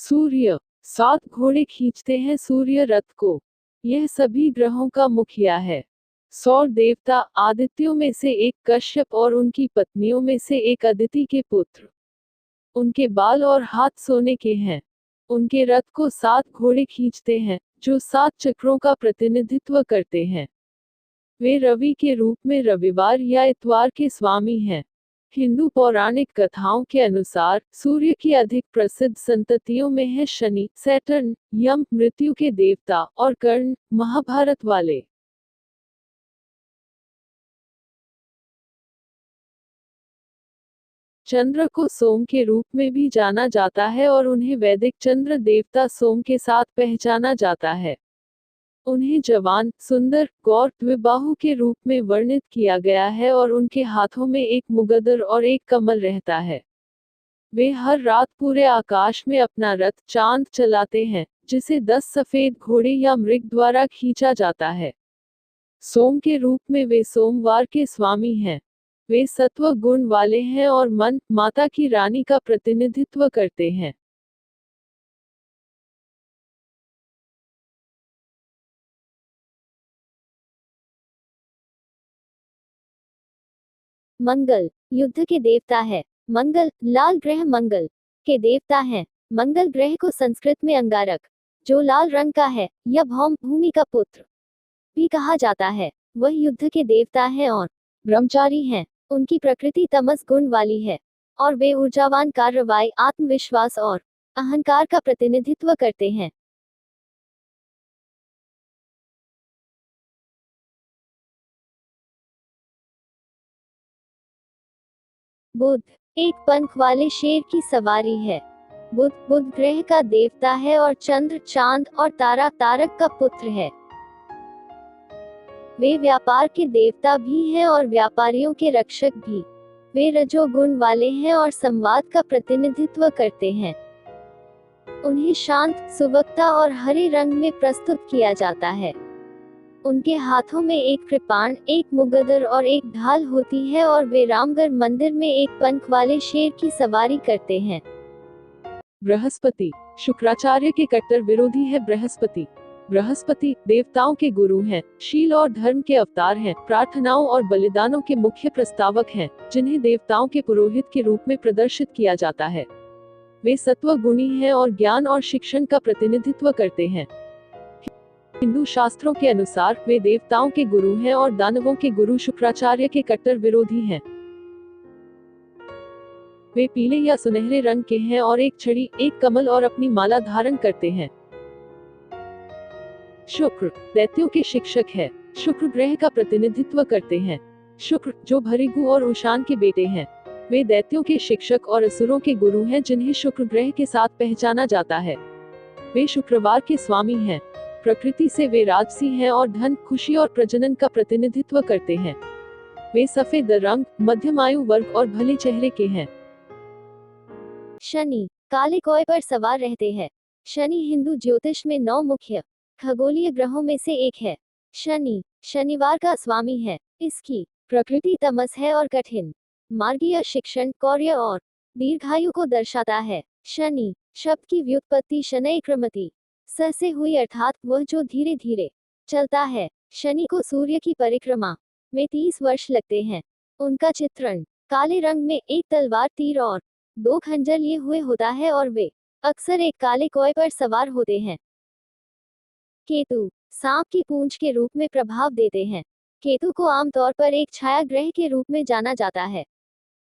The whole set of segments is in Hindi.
सूर्य। 7 घोड़े खींचते हैं सूर्य रथ को। यह सभी ग्रहों का मुखिया है। सौर देवता आदित्यों में से एक कश्यप और उनकी पत्नियों में से एक अदिति के पुत्र। उनके बाल और हाथ सोने के हैं। उनके रथ को 7 घोड़े खींचते हैं, जो 7 चक्रों का प्रतिनिधित्व करते हैं। वे रवि के रूप में रविवार या इतवार के स्वामी हैं। हिंदू पौराणिक कथाओं के अनुसार सूर्य की अधिक प्रसिद्ध संततियों में है शनि, सैटर्न, यम, मृत्यु के देवता, और कर्ण, महाभारत वाले। चंद्र को सोम के रूप में भी जाना जाता है और उन्हें वैदिक चंद्र देवता सोम के साथ पहचाना जाता है। उन्हें जवान, सुंदर, गौर, द्विबाहु के रूप में वर्णित किया गया है और उनके हाथों में एक मुगदर और एक कमल रहता है। वे हर रात पूरे आकाश में अपना रथ चांद चलाते हैं, जिसे 10 सफेद घोड़े या मृग द्वारा खींचा जाता है। सोम के रूप में वे सोमवार के स्वामी हैं। वे सत्व गुण वाले हैं और मन, माता की रानी का प्रतिनिधित्व करते हैं। मंगल युद्ध के देवता है। मंगल लाल ग्रह मंगल के देवता हैं। मंगल ग्रह को संस्कृत में अंगारक, जो लाल रंग का है, या भौम, भूमि का पुत्र भी कहा जाता है। वह युद्ध के देवता हैं और ब्रह्मचारी हैं। उनकी प्रकृति तमस गुण वाली है और वे ऊर्जावान, कार्रवाई, आत्मविश्वास और अहंकार का प्रतिनिधित्व करते हैं। बुध एक पंख वाले शेर की सवारी है। बुध ग्रह का देवता है और चंद्र, चांद और तारा, तारक का पुत्र है। वे व्यापार के देवता भी हैं और व्यापारियों के रक्षक भी। वे रजोगुण वाले हैं और संवाद का प्रतिनिधित्व करते हैं। उन्हें शांत, सुवक्ता और हरे रंग में प्रस्तुत किया जाता है। उनके हाथों में एक कृपाण, एक मुगदर और एक ढाल होती है और वे रामगढ़ मंदिर में एक पंख वाले शेर की सवारी करते हैं। बृहस्पति। शुक्राचार्य के कट्टर विरोधी है बृहस्पति। बृहस्पति देवताओं के गुरु हैं, शील और धर्म के अवतार हैं, प्रार्थनाओं और बलिदानों के मुख्य प्रस्तावक हैं, जिन्हें देवताओं के पुरोहित के रूप में प्रदर्शित किया जाता है। वे सत्व गुणी हैं और ज्ञान और शिक्षण का प्रतिनिधित्व करते हैं। हिंदू शास्त्रों के अनुसार वे देवताओं के गुरु हैं और दानवों के गुरु शुक्राचार्य के कट्टर विरोधी हैं। वे पीले या सुनहरे रंग के हैं और एक छड़ी, एक कमल और अपनी माला धारण करते हैं। शुक्र दैत्यों के शिक्षक है। शुक्र ग्रह का प्रतिनिधित्व करते हैं। शुक्र, जो भृगु और उषान के बेटे हैं, वे दैत्यों के शिक्षक और असुरों के गुरु हैं, जिन्हें शुक्र ग्रह के साथ पहचाना जाता है। वे शुक्रवार के स्वामी हैं। प्रकृति से वे राजसी हैं और धन, खुशी और प्रजनन का प्रतिनिधित्व करते हैं। वे सफेद रंग, मध्यम आयु वर्ग और भले चेहरे के हैं। शनि काले कोए पर सवार रहते हैं। शनि हिंदू ज्योतिष में 9 मुख्य खगोलीय ग्रहों में से एक है। शनि शनिवार का स्वामी है। इसकी प्रकृति तमस है और कठिन मार्गीय शिक्षण, कौर्य और दीर्घायु को दर्शाता है। शनि शब्द की व्युत्पत्ति शनै क्रमति स से हुई, अर्थात वह जो धीरे धीरे चलता है। शनि को सूर्य की परिक्रमा में 30 वर्ष लगते हैं। उनका चित्रण काले रंग में एक तलवार, तीर और 2 खंजर लिए हुए होता है और वे अक्सर एक काले कोए पर सवार होते हैं। केतु सांप की पूंछ के रूप में प्रभाव देते हैं। केतु को आमतौर पर एक छाया ग्रह के रूप में जाना जाता है।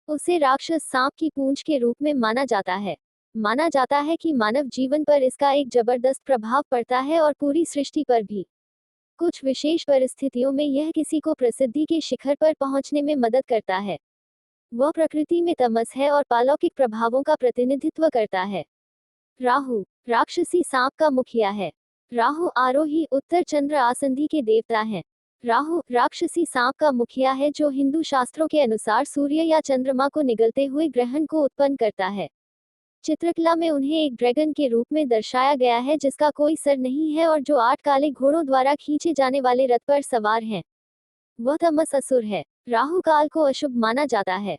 उसे राक्षस सांप की पूंछ के रूप में माना जाता है। माना जाता है कि मानव जीवन पर इसका एक जबरदस्त प्रभाव पड़ता है और पूरी सृष्टि पर भी। कुछ विशेष परिस्थितियों में यह किसी को प्रसिद्धि के शिखर पर पहुंचने में मदद करता है। वह प्रकृति में तमस है और पालौकिक प्रभावों का प्रतिनिधित्व करता है। राहु राक्षसी सांप का मुखिया है। राहु आरोही, उत्तर चंद्र आसंधी के देवता हैं। राहु राक्षसी सांप का मुखिया है, जो हिंदू शास्त्रों के अनुसार सूर्य या चंद्रमा को निगलते हुए ग्रहण को उत्पन्न करता है। चित्रकला में उन्हें एक ड्रैगन के रूप में दर्शाया गया है, जिसका कोई सर नहीं है और जो 8 काले घोड़ों द्वारा खींचे जाने वाले रथ पर सवार हैं। वह तमस असुर है। राहु काल को अशुभ माना जाता है।